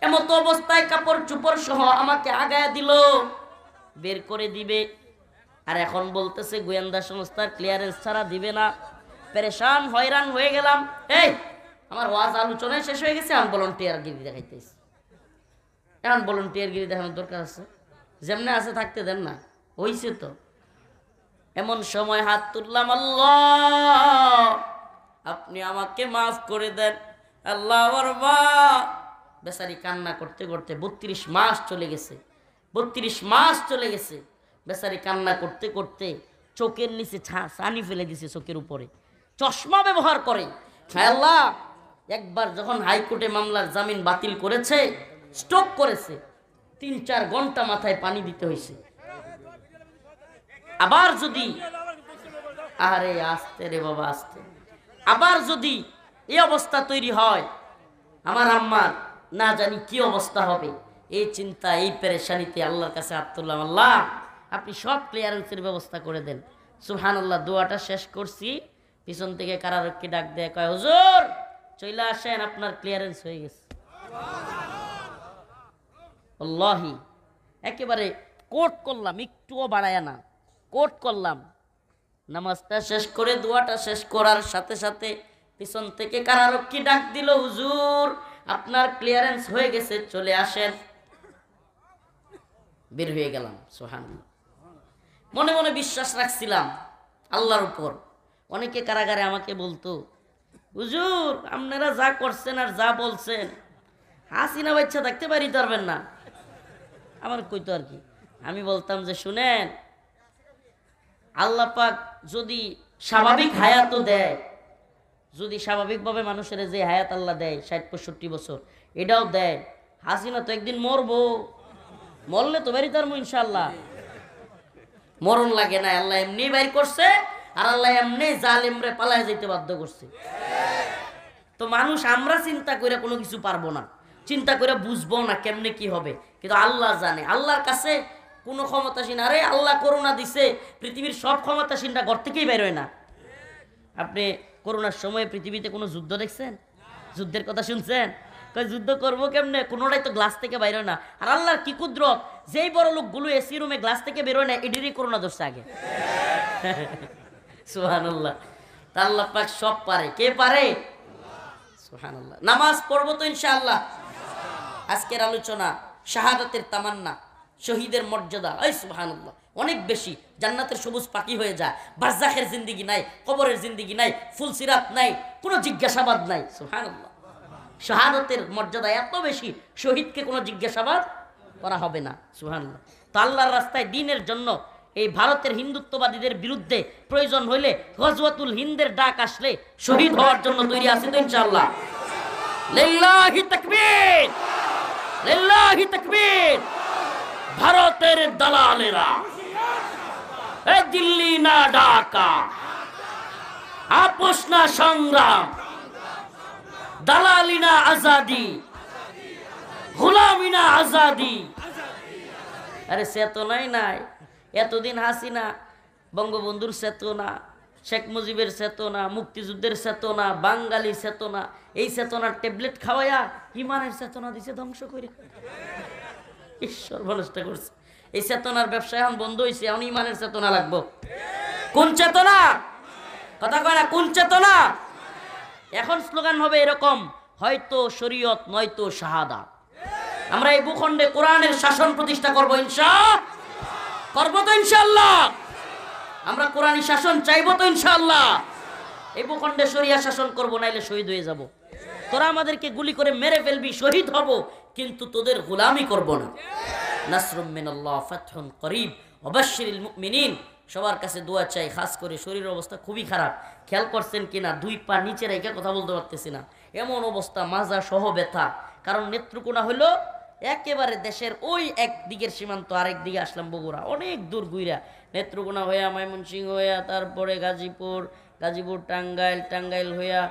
এমত অবস্থায় কাপড় চোপড় সহ আমাকে আগায়া দিল বের করে দিবে আর এখন বলতেছে গোয়েন্দা সংস্থার ক্লিয়ারেন্স ছাড়া দিবে না পেরেশান হয়রান হয়ে গেলাম এই আমার ওয়াজ আলোচনায় শেষ হয়ে গেছে আমি ভলান্টিয়ারগিরি দেখাইতেছি এখন ভলান্টিয়ারগিরি দেখানোর দরকার আছে যেমনে আছে থাকতে দেন না হইছে তো এমন সময় হাত তুললাম আল্লাহ আপনি আমাকে মাফ করে দেন আল্লাহ আমার মা বেচারি কান্না করতে করতে 32 মাস চলে গেছে বেচারি কান্না করতে করতে চোখের নিচে ছানি ফেলে দিছে চোখের উপরে চশমা ব্যবহার করে আল্লাহ একবার যখন হাইকোর্টে মামলার জামিন বাতিল করেছে স্ট্রোক করেছে 3-4 ঘন্টা মাথায় পানি দিতে হয়েছে আবার যদি আরে আস্তে রে বাবা আস্তে আবার যদি এই অবস্থা তৈরি হয় আমার আম্মার না জানি কি অবস্থা হবে এই চিন্তা এই পেরেশানিতে আল্লাহর কাছে হাত তুললাম আল্লাহ আপনি সব ক্লিয়ারেন্সের ব্যবস্থা করে দেন সুবহানাল্লাহ দোয়াটা শেষ করছি পিছন থেকে কারারক্ষী ডাক দেয় কয় হুজুর চলে আসেন আপনার ক্লিয়ারেন্স হয়ে গেছে আল্লাহি একেবারে কোট করলাম একটুও বাড়ায় না কোট করলাম নামাজটা শেষ করে দোয়াটা শেষ করার সাথে সাথে পিছন থেকে কারারক্ষী ডাক দিল হুজুর আপনার ক্লিয়ারেন্স হয়ে গেছে, চলে আসেন। বের হয়ে গেলাম। সুবহানাল্লাহ। মনে মনে বিশ্বাস রাখছিলাম আল্লাহর উপর। অনেকে কারাগারে আমাকে বলতো, হুজুর আপনারা যা করছেন আর যা বলছেন, হাসিনা বাচ্চা থাকতে পারি পারবেন না। আমার কইতো আর কি। আমি বলতাম যে শুনেন, আল্লাহ পাক যদি স্বাভাবিক হায়াতও দেয়, যদি স্বাভাবিকভাবে মানুষের যে হায়াত আল্লাহ দেয় ৬০-৬৫ বছর, এটাও দেয়, হাসিনা তো একদিন মরবো, মরলে তো বেরিয়ে তারবো ইনশাল্লাহ। মরণ লাগে না, আল্লাহ এমনি বাইর করছে, আর আল্লাহ এমনি জালেমরে পালায় যেতে বাধ্য করছে। তো মানুষ আমরা চিন্তা করে কোনো কিছু পারবো না, চিন্তা করে বুঝবো না কেমনে কি হবে, কিন্তু আল্লাহ জানে। আল্লাহর কাছে কোনো ক্ষমতাসীন, আরে আল্লাহ করোনা দিছে, পৃথিবীর সব ক্ষমতাসীনরা ঘর থেকেই বের হয় না। আপনি করোনার সময় পৃথিবীতে কোনো যুদ্ধ দেখছেন? যুদ্ধের কথা শুনছেন? যুদ্ধ করবো কেমনে, কোনোটাই তো গ্লাস থেকে বাইরে না। আর আল্লাহর কি কুদরত, যেই বড় লোকগুলো এসি রুমে গ্লাস থেকে বেরোয় না, এদেরই করোনা ধরছে আগে। সুবহানাল্লাহ। তা আল্লাহ পাক সব পারে। কে পারে? সুবহানাল্লাহ। নামাজ পড়বো তো ইনশাআল্লাহ। আজকের আলোচনা শাহাদাতের তামান্না, শহীদের মর্যাদা। এই সুবহানাল্লাহ, অনেক বেশি। জান্নাতের সবুজ পাখি হয়ে যায়। বারজাখের জিন্দেগি নাই, কবরের জিন্দেগি নাই, ফুলসিরাত নাই, কোনো জিজ্ঞাসাবাদ নাই। সুবহানাল্লাহ। শাহাদাতের মর্যাদা এত বেশি, শহীদকে কোনো জিজ্ঞাসাবাদ করা হবে না। সুবহানাল্লাহ। তো আল্লাহর রাস্তায় দ্বীনের জন্য এই ভারতের হিন্দুত্ববাদীদের বিরুদ্ধে প্রয়োজন হইলে গজওয়াতুল হিন্দের ডাক আসলে শহীদ হওয়ার জন্য তৈরি আছি তো ইনশাআল্লাহ। লিল্লাহি তাকবীর, লিল্লাহি তাকবীর। ভারতের দালালেরা এ দিল্লি না ঢাকা, আপোষ না সংগ্রাম, দালালি না আজাদি, গোলামি না আজাদি। আরে চেতনাই নাই। এতদিন হাসিনা বঙ্গবন্ধুর চেতনা, শেখ মুজিবের চেতনা, মুক্তিযুদ্ধের চেতনা, বাঙালি চেতনা, এই চেতনার ট্যাবলেট খাওয়াইয়া ইমানের চেতনা দিছে ধ্বংস করে। ঈশ্বর ভরসা করছে। এই চেতনার ব্যবসা এখন বন্ধ হয়েছে, এখন ইমানের চেতনা লাগবো। কোন চেতনা? কথা কয় না, কোন চেতনা? এখন স্লোগান হবে এরকম, হয়তো শরীয়ত নয়তো শাহাদা। আমরা এই ভূখণ্ডে কোরআনের শাসন প্রতিষ্ঠা করবো করবো তো ইনশাআল্লাহ। আমরা কোরআনী শাসন চাইবো তো ইনশাআল্লাহ। এই ভূখণ্ডে শরিয়া শাসন করবো, নাইলে শহীদ হয়ে যাব। তোরা আমাদেরকে গুলি করে মেরে ফেলবি, শহীদ হব, কিন্তু তোদের গোলামি করব না। নাসরুম মিনাল্লাহ ফাতহুন করিব ওয়াবাশশিরিল মুমিনিন। সবার কাছে দোয়া চাই, খাস করে শরীরের অবস্থা খুবই খারাপ। খেয়াল করছেন কিনা, 2 পা নিচে রেখে কথা বলতে পারতেছি না, এমন অবস্থা, মাজা সহ ব্যথা। কারণ নেত্রকোনা হলো একেবারে দেশের ওই একদিকের সীমান্ত, আরেক দিকে আসলাম বগুড়া, অনেক দূর ঘুরা। নেত্রকোনা হইয়া ময়মনসিংহ হইয়া, তারপরে গাজীপুর, গাজীপুর টাঙ্গাইল, টাঙ্গাইল হইয়া,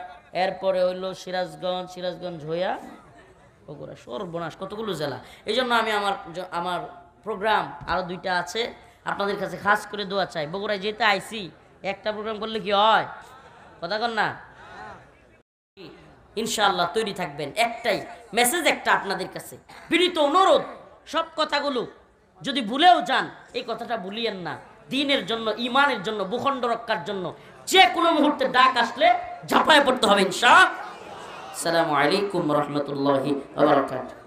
এরপরে হইলো সিরাজগঞ্জ, সিরাজগঞ্জ হইয়া বগুড়া। সর্বনাশ, কতগুলো জেলা। এই জন্য আমি আমার প্রোগ্রাম আরও 2টা আছে, আপনাদের কাছে খাস করে দোয়া চাই। বগুড়ায় যেতে আইছি, একটা প্রোগ্রাম করলে কি হয়? কথা কন না? ইনশাআল্লাহ তৈরি থাকবেন। একটাই মেসেজ, একটা আপনাদের কাছে বিনীত অনুরোধ, সব কথাগুলো যদি ভুলেও যান, এই কথাটা ভুলিয়েন না। দ্বীনের জন্য, ইমানের জন্য, ভূখণ্ড রক্ষার জন্য যে কোনো মুহূর্তে ডাক আসলে ঝাঁপায় পড়তে হবে ইনশাআল্লাহ। আসসালামু আলাইকুম ওয়া রাহমাতুল্লাহি ওয়া বারাকাতুহু।